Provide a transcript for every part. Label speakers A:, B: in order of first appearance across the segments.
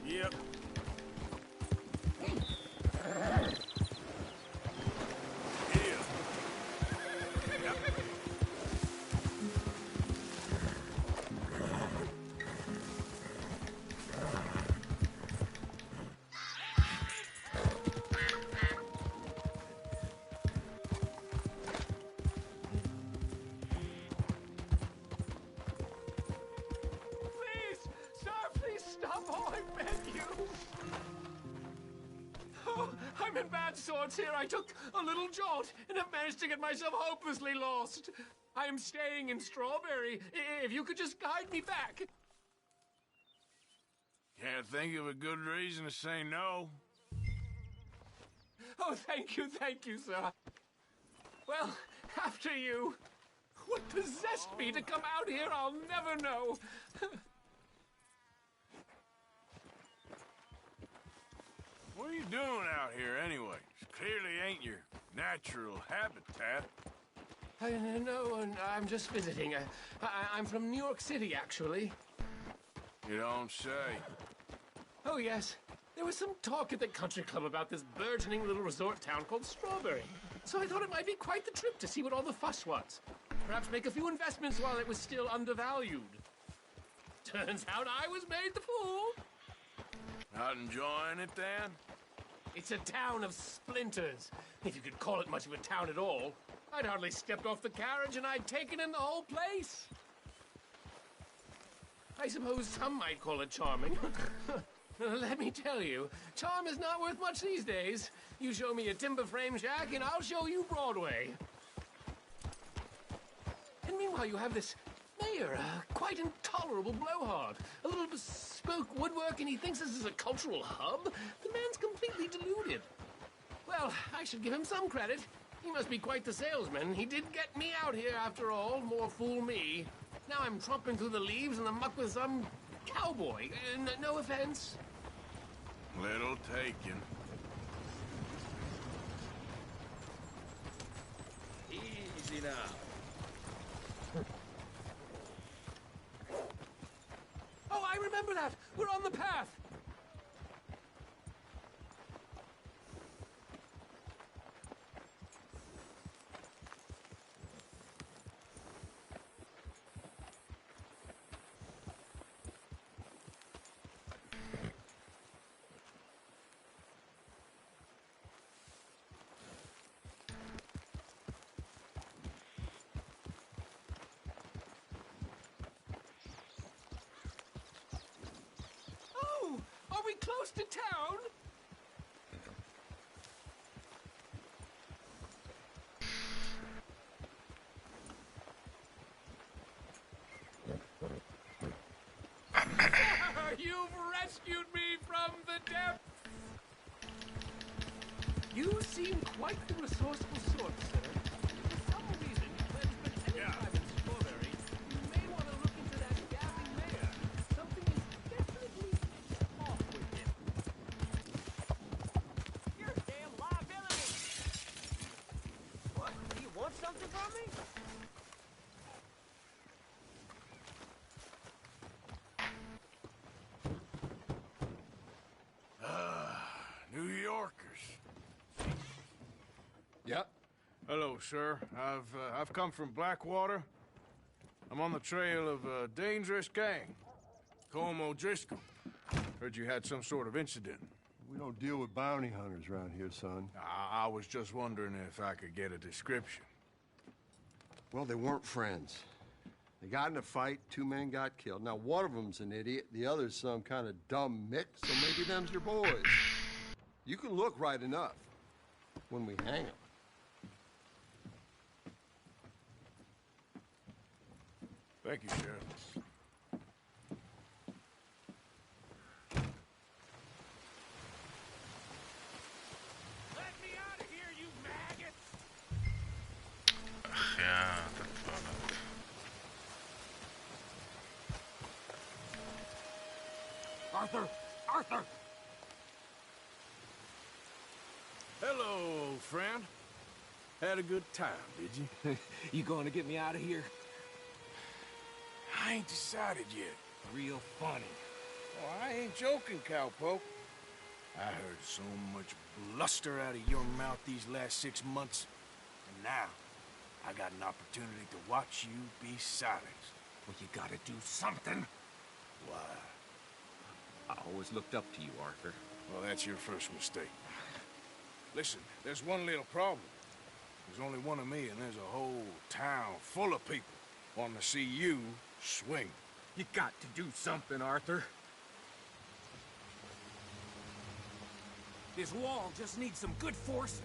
A: Yep.
B: I'm in bad sorts here. I took a little jolt and have managed to get myself hopelessly lost. I am staying in Strawberry. If you could just guide me back.
A: Can't think of a good reason to say no.
B: Oh, thank you, sir. Well, after you. What possessed me to come out here, I'll never know.
A: What are you doing out here anyway? It clearly ain't your natural habitat.
B: No, I'm just visiting. I'm from New York City, actually.
A: You don't say.
B: Oh, yes. There was some talk at the country club about this burgeoning little resort town called Strawberry. So I thought it might be quite the trip to see what all the fuss was. Perhaps make a few investments while it was still undervalued. Turns out I was made the fool.
A: Not enjoying it, then?
B: It's a town of splinters, if you could call it much of a town at all. I'd hardly stepped off the carriage and I'd taken in the whole place. I suppose some might call it charming. Let me tell you, charm is not worth much these days. You show me a timber frame shack and I'll show you Broadway. And meanwhile you have this mayor, a quite intolerable blowhard. A little bespoke woodwork and he thinks this is a cultural hub? The man's completely deluded. Well, I should give him some credit. He must be quite the salesman. He did get me out here after all, more fool me. Now I'm tromping through the leaves and the muck with some cowboy. No offense.
A: Little taken.
C: Easy now.
B: Oh, I remember that. We're on the path. Are we close to town? You've rescued me from the depths. You seem quite the resourceful sort, sir. For some reason, you plan to spend any time in Strawberry. You may want to look into that gabbing mayor. Something is definitely off with him.
D: You're a damn liability! What? Do you want something from me?
A: New Yorkers.
E: Yep.
A: Hello, sir. I've come from Blackwater. I'm on the trail of a dangerous gang. Colm O'Driscoll. Heard you had some sort of incident.
E: We don't deal with bounty hunters around here, son.
A: I was just wondering if I could get a description.
E: Well, they weren't friends. They got in a fight, 2 men got killed. Now, one of them's an idiot, the other's some kind of dumb mix, so maybe them's your boys. You can look right enough when we hang them.
A: Thank you, Sheriff.
B: Let me out of here, you maggots!
F: Ach ja, das war das.
B: Arthur! Arthur!
A: Hello, old friend. Had a good time, did you?
C: You going to get me out of here?
A: I ain't decided yet.
C: Real funny.
A: Oh, I ain't wasn't joking, cowpoke. I heard so much bluster out of your mouth these last 6 months, and now I got an opportunity to watch you be silenced.
C: Well, you gotta do something.
A: Why?
C: I always looked up to you, Arthur.
A: Well, that's your first mistake. Listen, there's one little problem. There's only one of me, and there's a whole town full of people wanting to see you swing.
C: You got to do something, Arthur. This wall just needs some good force.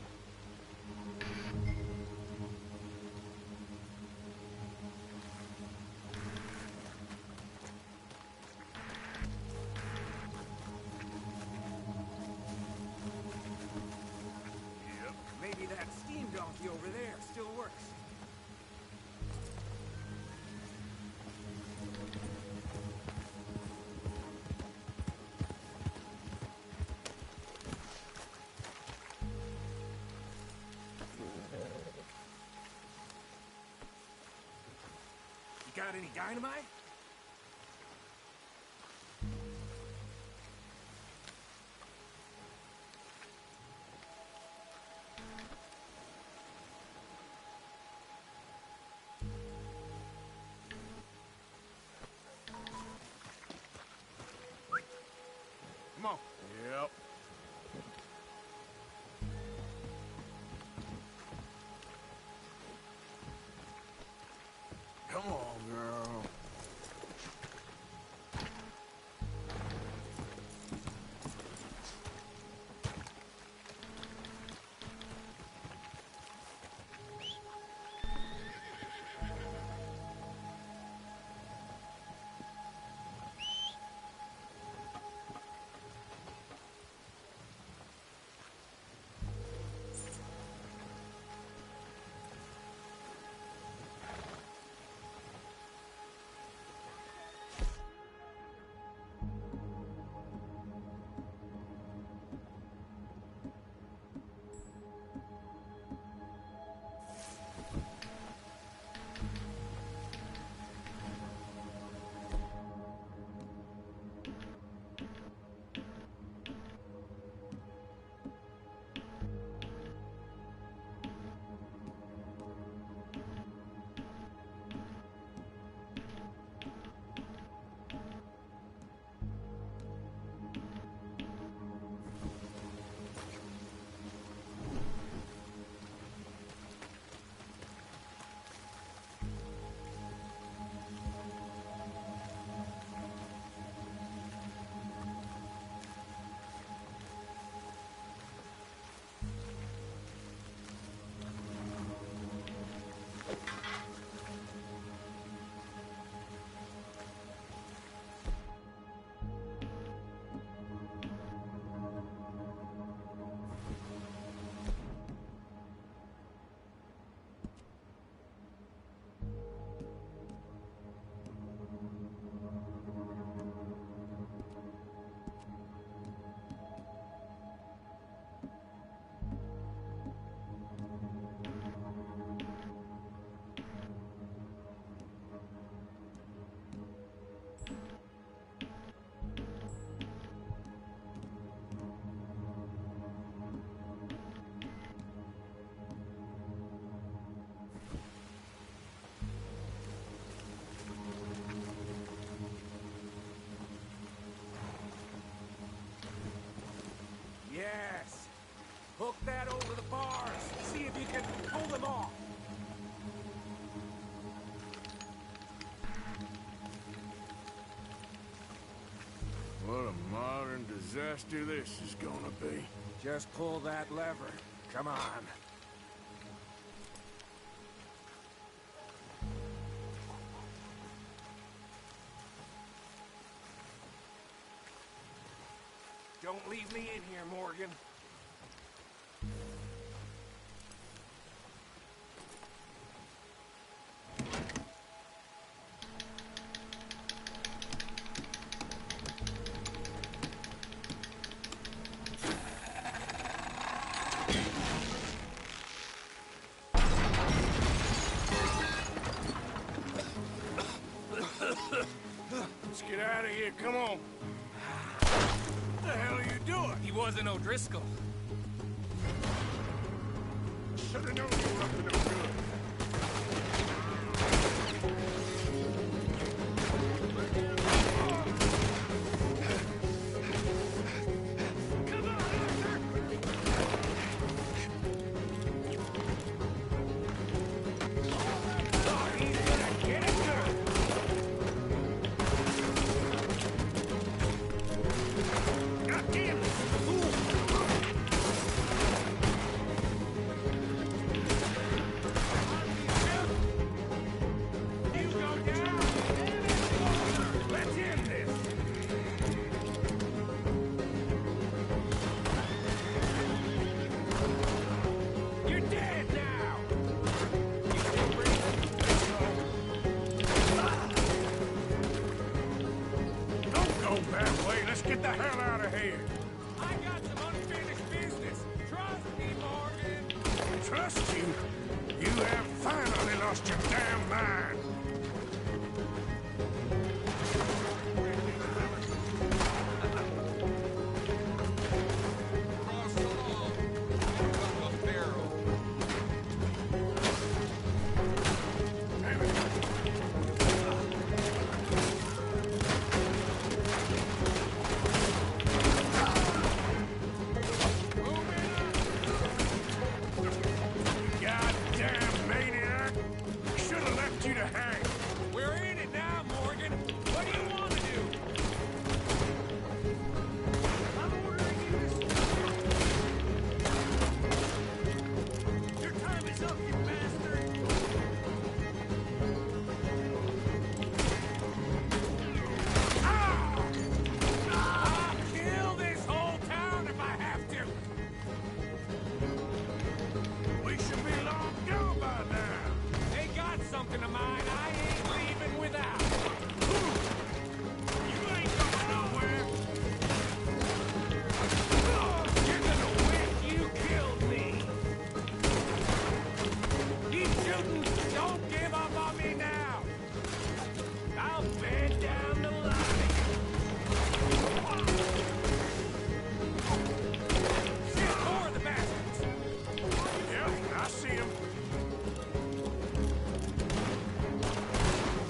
A: Yep.
C: Maybe that steam donkey over there still works. You got any dynamite?
A: Come on. Yep. Come on, girl.
C: Yes. Hook that over the bars. See if you can pull them off.
A: What a modern disaster this is gonna be.
C: Just pull that lever. Come on. Don't leave me in here, Morgan.
A: Let's get out of here, come on.
C: wasn't O'Driscoll.
A: Should've known you were up to no good. Get the hell out of here!
C: I got some unfinished business. Trust me, Morgan.
A: Trust you? You have finally lost your damn mind.
G: Cross the law. Up a barrel.
A: Goddamn maniac! Should have left you to hang.
C: We're in it now, Morgan. What do you want to do? I'm ordering you to... Your time is up, you bastard! I'll kill this whole town if I have to!
A: We should be long gone by now.
C: They got something of mine I ain't leaving without.
A: You ain't going nowhere.
C: You're gonna wish you killed me. Keep shooting. Don't give up on me now. I'll bend down the line. Shit, more of the bastards.
A: Yep, I see him.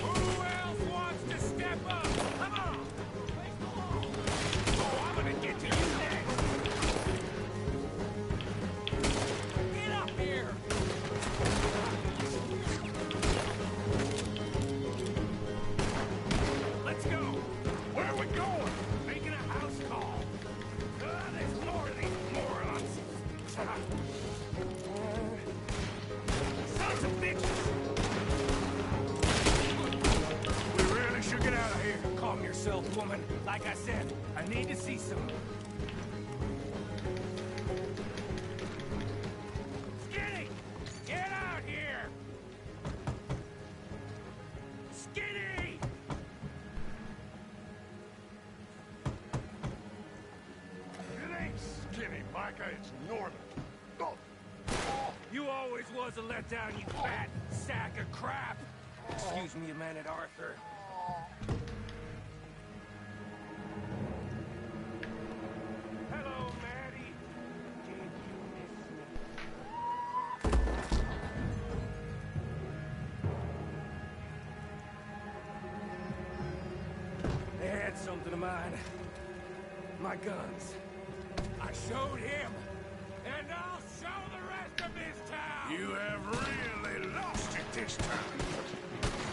C: Who else wants to step up? Come on. Oh, I'm gonna get to you next. Get up here. Let's go.
A: Where are we going?
C: Making a house call. There's more of these morons. Sons of bitches.
A: We really should get out of here.
C: Calm yourself, woman. Like I said, I need to see some. Skinny! Get out here! Skinny!
A: It ain't Skinny, Micah. It's Norman. Oh.
C: You always was a letdown, you fat sack of crap! Excuse me a minute, Arthur. Hello, Maddie. Did you miss me? They had something of mine. My guns. I showed him, and I'll show the rest of this town!
A: You have really lost it this time.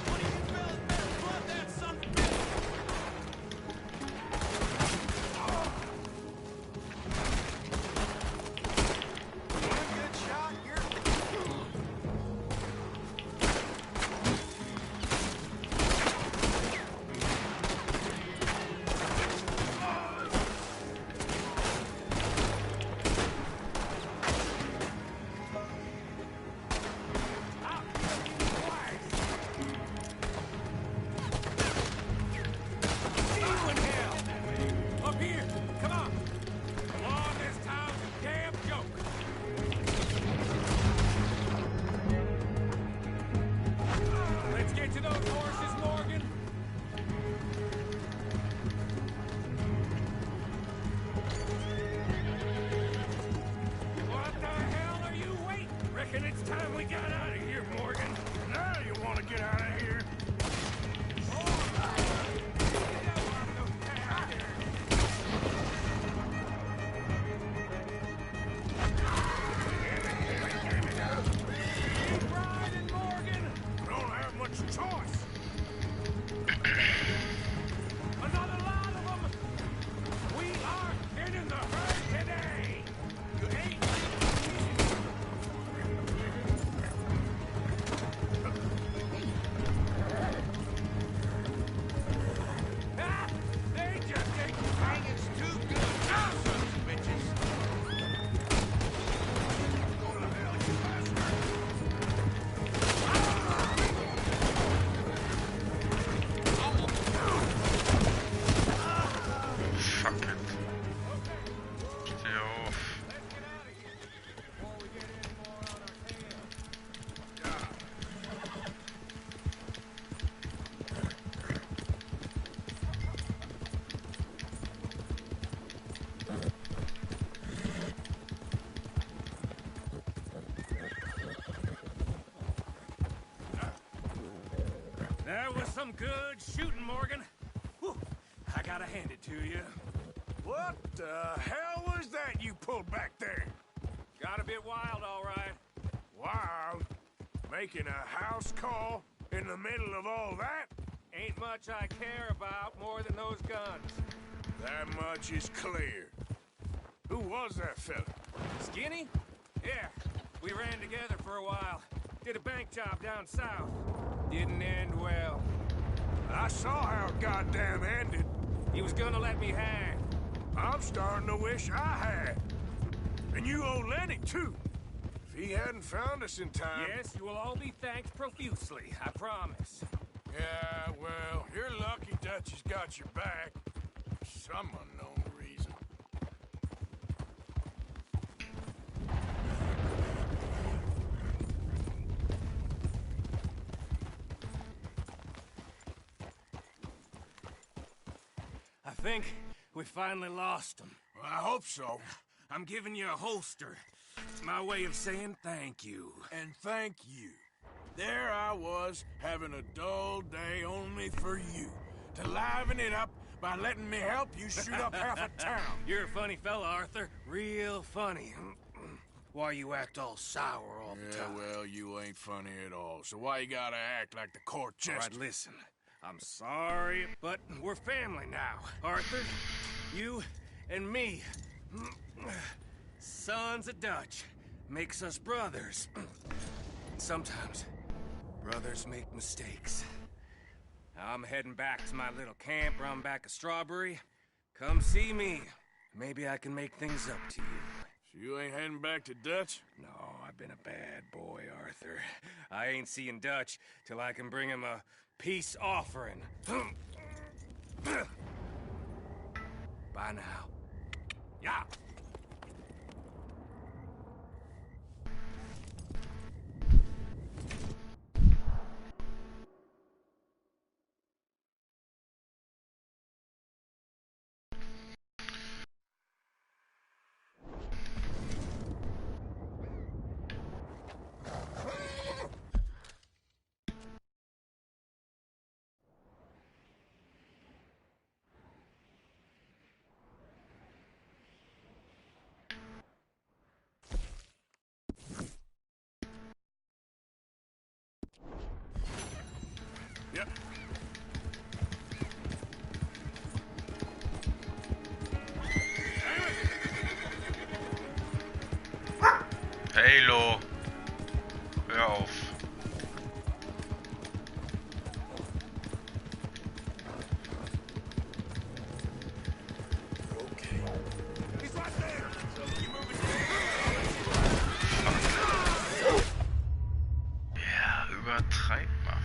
C: One of you fellas better club that son of a bitch!
G: One good shot, you're...
C: I'll kill you twice! got out of here, Morgan.
A: Now you want to get out of here?
C: Keep riding, Morgan.
A: We don't have much choice.
C: Another lot of them. We are getting the herd today. You ain't. Ah, they just ain't.
G: Hanging's too good now, sons of bitches.
A: Go to hell, you bastard.
F: Fuck it. Steh auf.
C: Let's get out of here before we get any more on our tail. That was some good shooting, Morgan. Whew, I gotta hand it to you.
A: What the hell was that you pulled back there?
C: Got a bit wild, all right.
A: Wild? Making a house call in the middle of all that?
C: Ain't much I care about more than those guns.
A: That much is clear. Who was that fella?
C: Skinny? Yeah, we ran together for a while. Did a bank job down south. Didn't end well.
A: I saw how it goddamn ended.
C: He was gonna let me hang.
A: I'm starting to wish I had. And you owe Lenny, too. If he hadn't found us in time...
C: Yes, you will all be thanked profusely, I promise.
A: Yeah, well, you're lucky Dutch has got your back. For some unknown reason.
C: I think we finally lost him.
A: Well, I hope so.
C: I'm giving you a holster. It's my way of saying thank you.
A: And thank you. There I was, having a dull day only for you. To liven it up by letting me help you shoot up half a town.
C: You're a funny fella, Arthur. Real funny. Why you act all sour all the
A: Yeah,
C: time?
A: well, you ain't funny at all. So why you gotta act like the court
C: All
A: jester?
C: right, listen. I'm sorry, but we're family now. Arthur, you and me. Sons of Dutch makes us brothers. Sometimes brothers make mistakes. I'm heading back to my little camp round back of Strawberry. Come see me. Maybe I can make things up to you.
A: So you ain't heading back to Dutch?
C: No, I've been a bad boy, Arthur. I ain't seeing Dutch till I can bring him a peace offering. Bye now. Yeah.
A: Yep.
F: Halo. Hör auf.
A: Okay. He's right there. So you move it.
F: Ja, übertreib mal.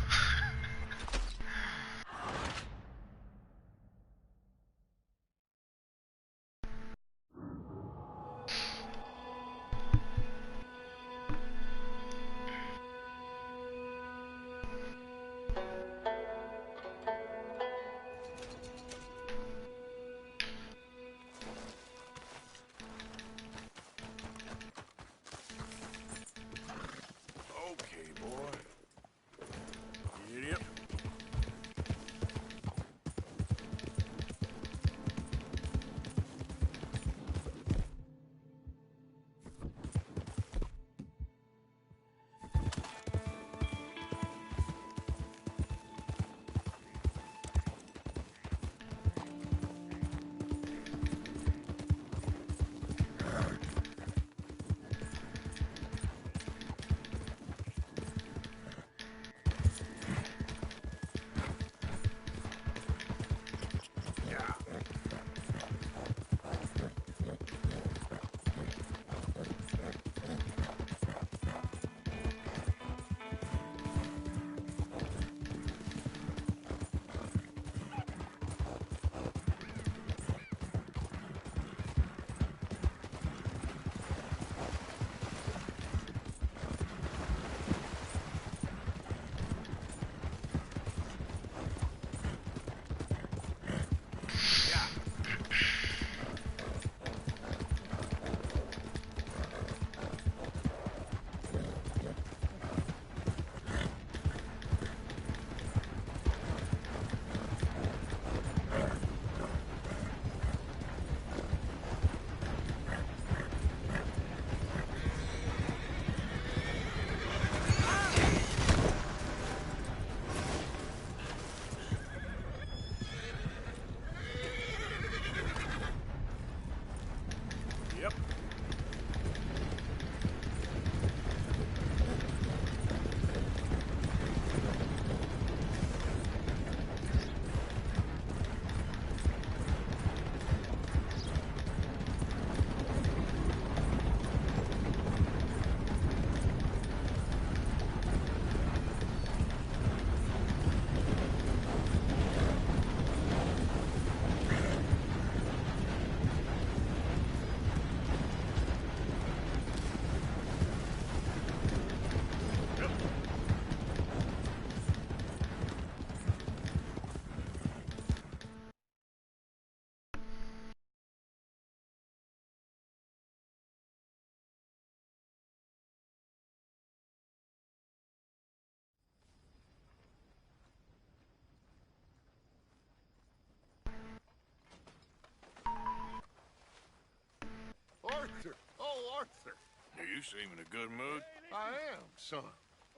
H: Arthur.
A: You seem in a good mood.
H: I am, son.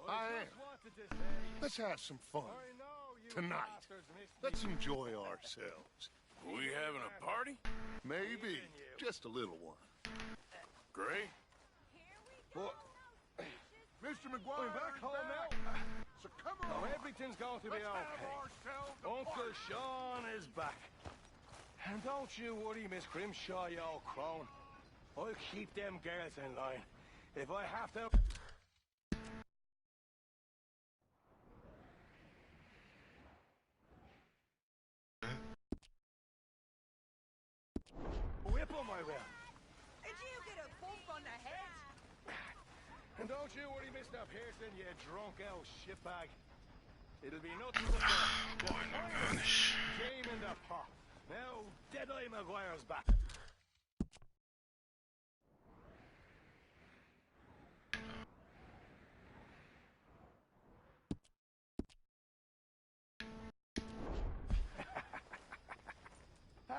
H: I am. Let's have some fun. Tonight. Let's enjoy ourselves.
A: We having a party?
H: Maybe. Just a little one.
A: Gray?
H: What? Mr. McGuire, back home now. So come on.
I: Everything's going to be okay. Uncle Sean is back. And don't you worry, Miss Grimshaw, you old crone. I'll keep them girls in line. If I have to... Whip 'em, I will.
D: Did you get a bump on the head?
I: And don't you worry, Mr. Pearson, you drunk old shitbag. It'll be nothing but the finest game in the pot. Now, Deadeye Maguire's back.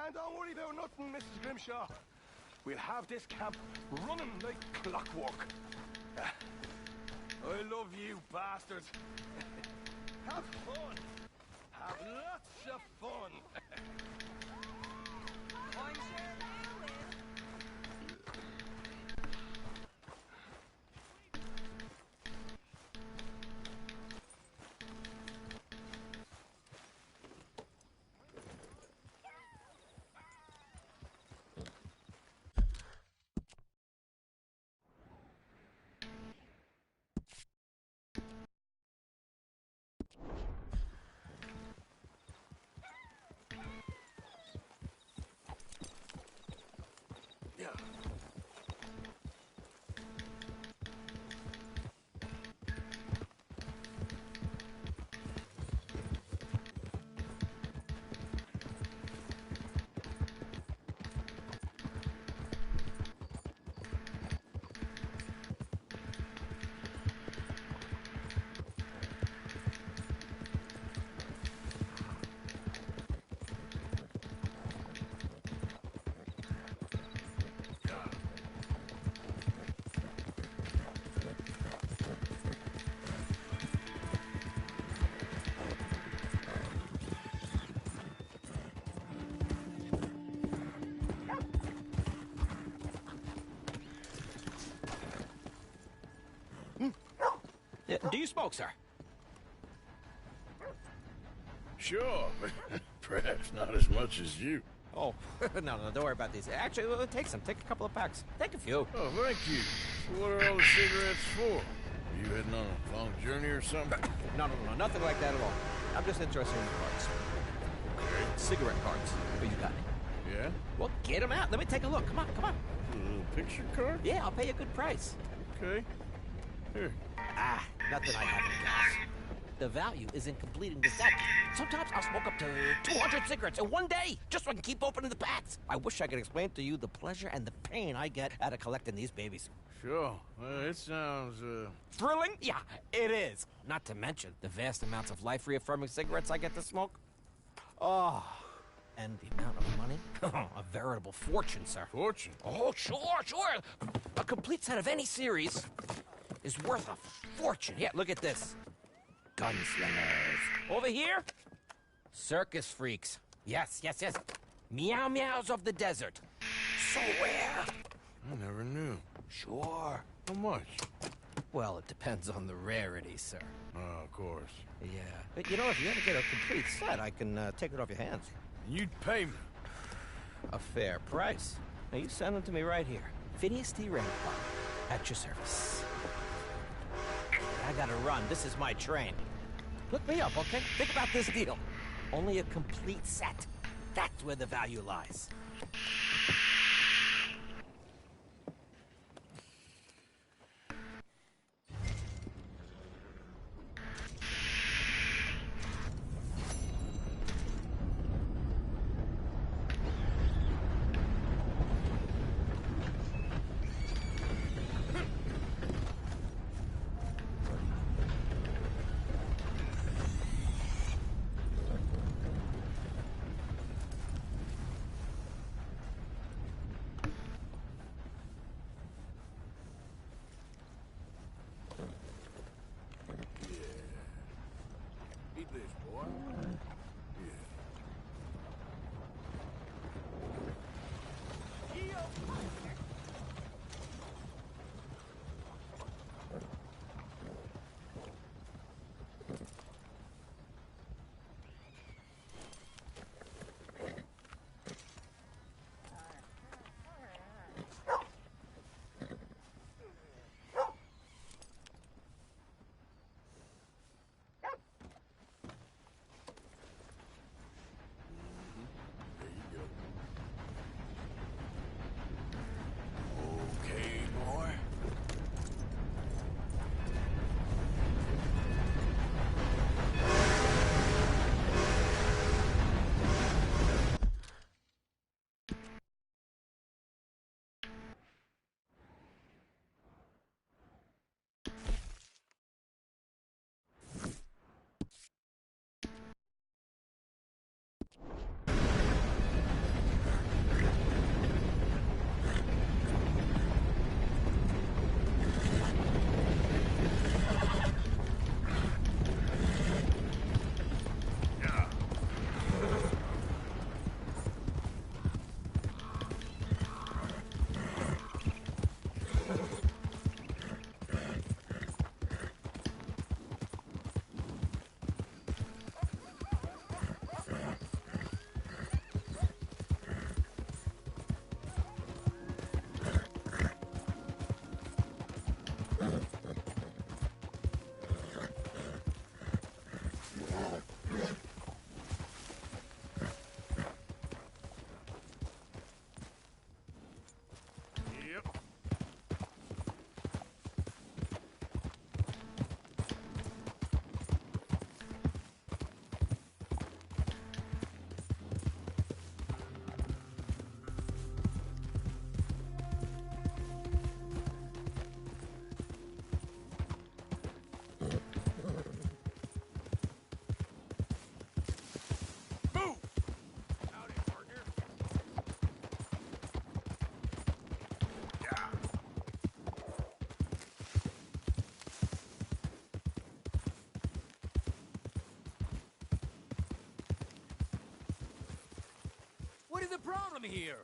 I: And don't worry about nothing, Mrs. Grimshaw. We'll have this camp running like clockwork. I love you, bastards. Have fun. Have lots of fun.
D: I'm sure they will.
J: Do you smoke, sir?
A: Sure, but perhaps not as much as you.
J: Oh, no, don't worry about these. Actually, well, take some. Take a couple of packs. Take a few.
A: Oh, thank you. What are all the cigarettes for? Are you heading on a long journey or something?
J: No, nothing like that at all. I'm just interested in the cards. Cigarette cards. Oh, you got it.
A: Yeah?
J: Well, get them out. Let me take a look. Come on.
A: A little picture card?
J: Yeah, I'll pay you a good price.
A: Okay. Here.
J: Nothing I haven't got. The value is in completing the set. Sometimes I'll smoke up to 200 cigarettes in one day, just so I can keep opening the packs. I wish I could explain to you the pleasure and the pain I get out of collecting these babies.
A: Sure. It sounds,
J: Thrilling? Yeah, it is. Not to mention the vast amounts of life-reaffirming cigarettes I get to smoke. Oh, and the amount of money? A veritable fortune, sir.
A: Fortune?
J: Oh, sure. A complete set of any series is worth a fortune. Here, look at this. Gunslingers. Over here, circus freaks. Yes. Meow meows of the desert. So rare.
A: I never knew.
J: Sure.
A: How much?
J: Well, it depends on the rarity, sir.
A: Oh, of course.
J: Yeah. But, you know, if you ever get a complete set, I can take it off your hands.
A: You'd pay me.
J: A fair price. Now, you send them to me right here. Phineas T. Rainbow, at your service. I gotta run. This is my train. Look me up, okay? Think about this deal. Only a complete set. That's where the value lies.
A: What?
G: What is the problem here?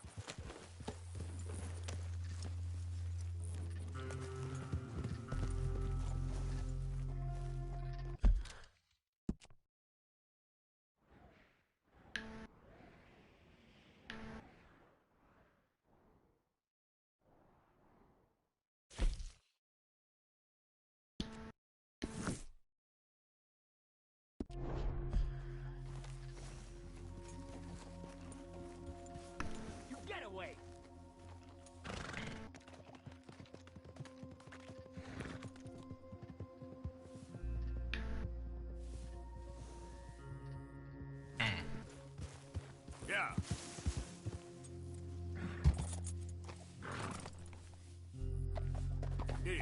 G: You get away!
A: Yeah. Yeah.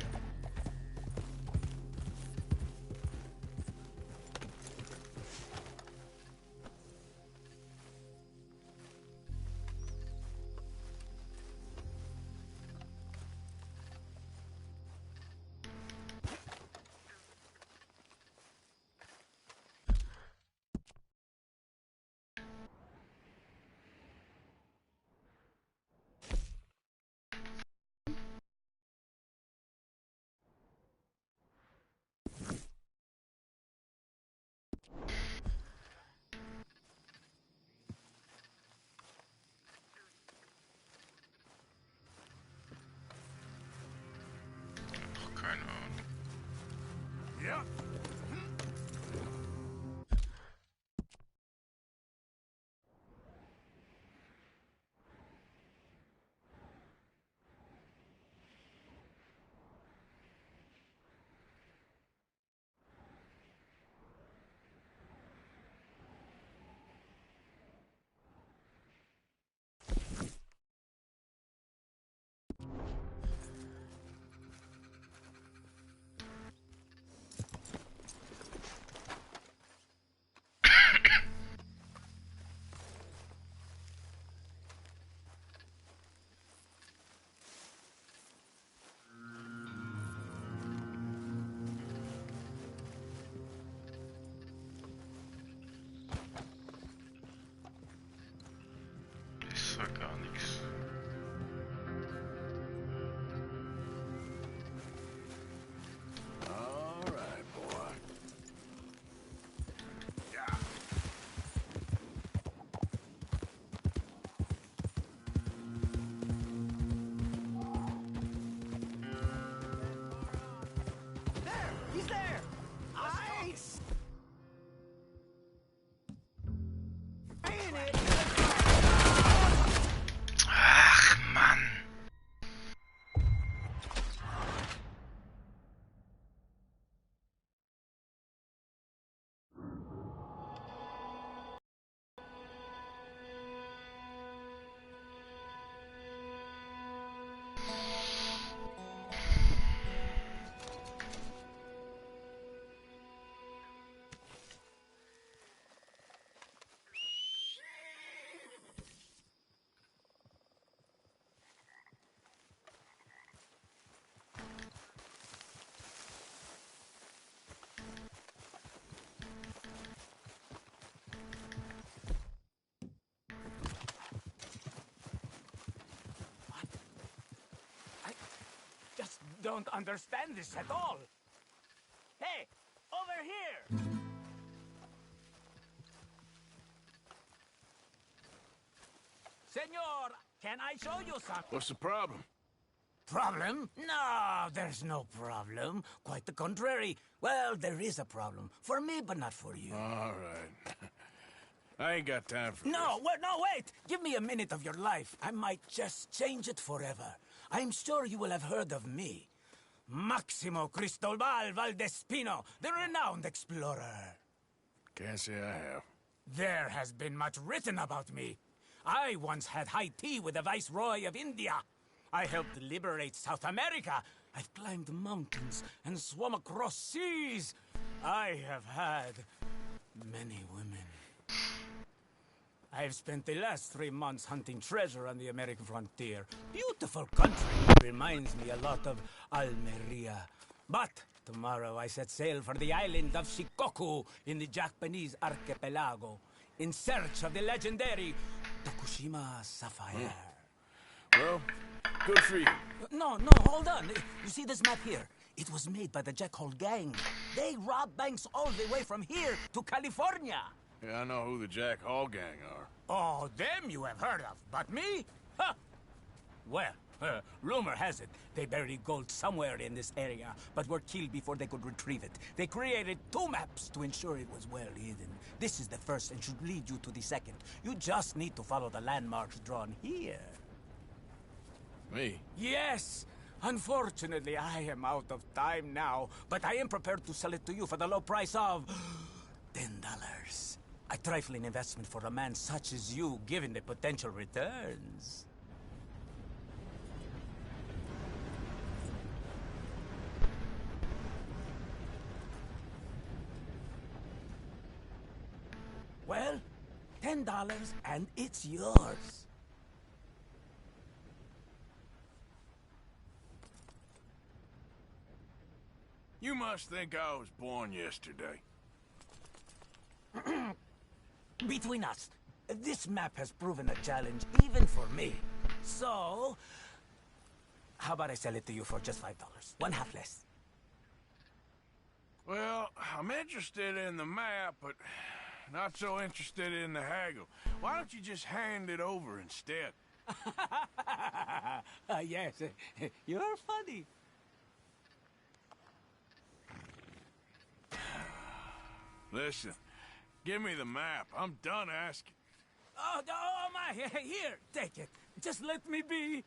G: don't understand this at all. Hey, over here! Senor, can I show you something?
A: What's the problem?
G: Problem? No, there's no problem. Quite the contrary. Well, there is a problem. For me, but not for you.
A: All right. I ain't got time for
G: No, wait! Give me a minute of your life. I might just change it forever. I'm sure you will have heard of me. Maximo Cristobal Valdespino, the renowned explorer.
A: Can't say I have.
G: There has been much written about me. I once had high tea with the Viceroy of India. I helped liberate South America. I've climbed mountains and swum across seas. I have had many women. I've spent the last 3 months hunting treasure on the American frontier. Beautiful country. Reminds me a lot of Almeria. But tomorrow I set sail for the island of Shikoku in the Japanese archipelago in search of the legendary Tokushima sapphire.
A: Well, good for you.
G: No, hold on. You see this map here? It was made by the Jack Hall gang. They rob banks all the way from here to California.
A: Yeah, I know who the Jack Hall gang are.
G: Oh, them you have heard of, but me? Huh. Well, rumor has it they buried gold somewhere in this area, but were killed before they could retrieve it. They created 2 maps to ensure it was well hidden. This is the first and should lead you to the second. You just need to follow the landmarks drawn here.
A: Me?
G: Yes! Unfortunately, I am out of time now, but I am prepared to sell it to you for the low price of $10. A trifling investment for a man such as you, given the potential returns. Well, $10 and it's yours.
A: You must think I was born yesterday.
G: Between us, this map has proven a challenge even for me. So, how about I sell it to you for just $5? One half less.
A: Well, I'm interested in the map, but not so interested in the haggle. Why don't you just hand it over instead?
G: Yes, you're funny.
A: Listen, give me the map. I'm done asking.
G: Oh my, here, take it. Just let me be.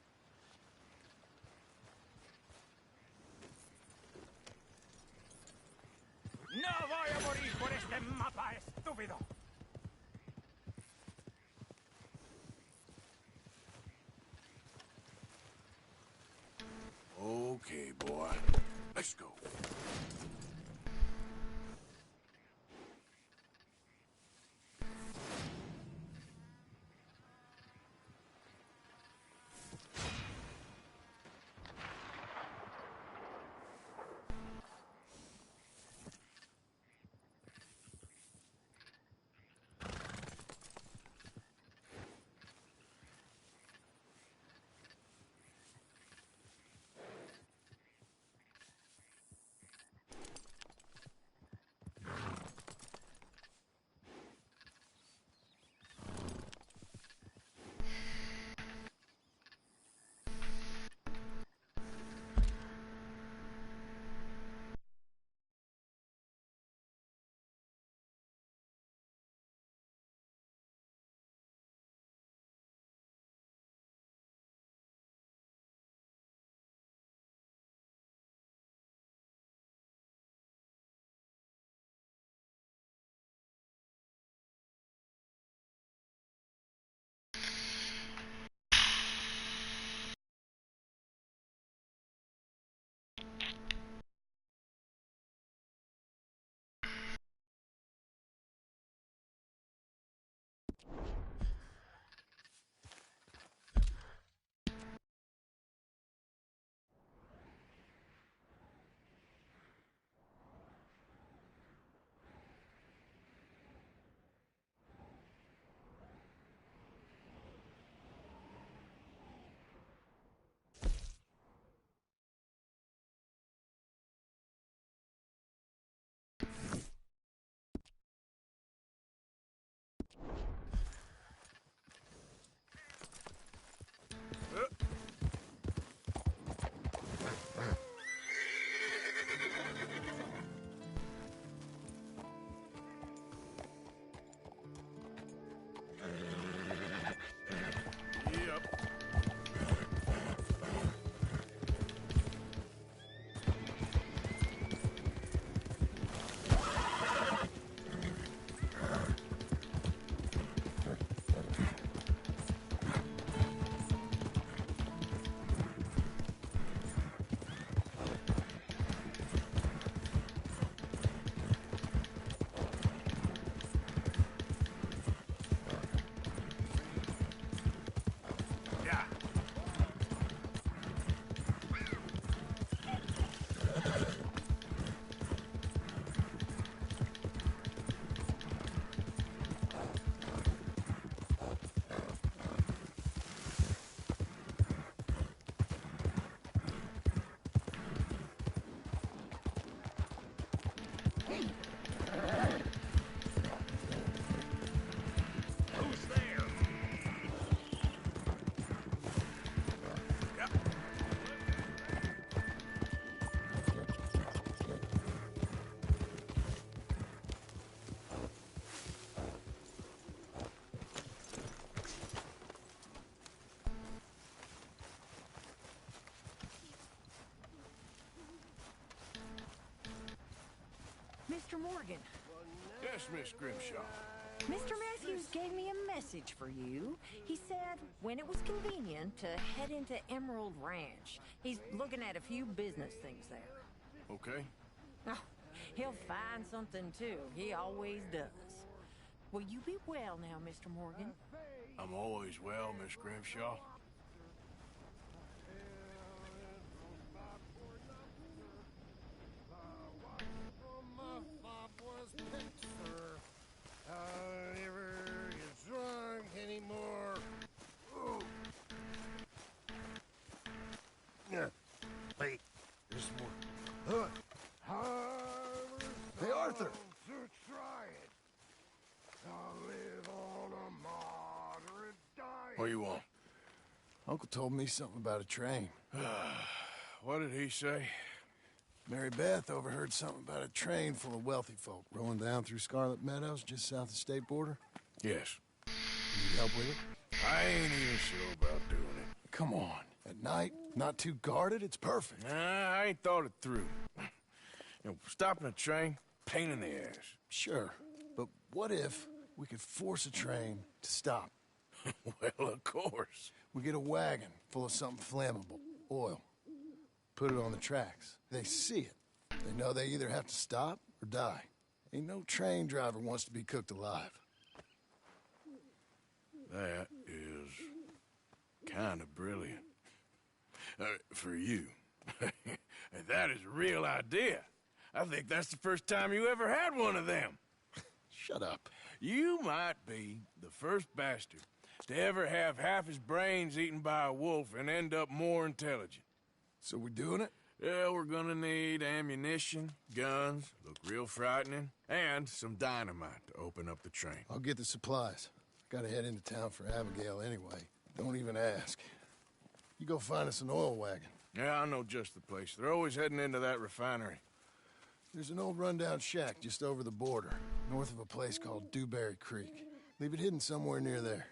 G: No voy a morir por este mapa, estúpido.
A: Okay, boy. Let's go.
K: Mr. Morgan.
A: Yes, Miss Grimshaw.
K: Mr. Matthews gave me a message for you. He said when it was convenient to head into Emerald Ranch. He's looking at a few business things there.
A: Okay.
K: Oh, he'll find something, too. He always does. Will you be well now, Mr. Morgan?
A: I'm always well, Miss Grimshaw.
H: Wait, there's more. Hey, Arthur!
A: What do you want?
L: Uncle told me something about a train.
A: What did he say?
L: Mary Beth overheard something about a train full of wealthy folk rolling down through Scarlet Meadows just south of the state border.
A: Yes.
L: Need help with it?
A: I ain't even sure about doing it.
L: Come on. At night, not too guarded, it's perfect.
A: Nah, I ain't thought it through. Stopping a train, pain in the ass.
L: Sure, but what if we could force a train to stop?
A: Well, of course.
L: We get a wagon full of something flammable, oil. Put it on the tracks. They see it. They know they either have to stop or die. Ain't no train driver wants to be cooked alive.
A: That is kind of brilliant. For you. That is a real idea. I think that's the first time you ever had one of them.
L: Shut up.
A: You might be the first bastard to ever have half his brains eaten by a wolf and end up more intelligent.
L: So we're doing it?
A: Yeah, we're gonna need ammunition, guns, look real frightening, and some dynamite to open up the train.
L: I'll get the supplies. Gotta head into town for Abigail anyway. Don't even ask. You go find us an oil wagon.
A: Yeah, I know just the place. They're always heading into that refinery.
L: There's an old rundown shack just over the border, north of a place called Dewberry Creek. Leave it hidden somewhere near there.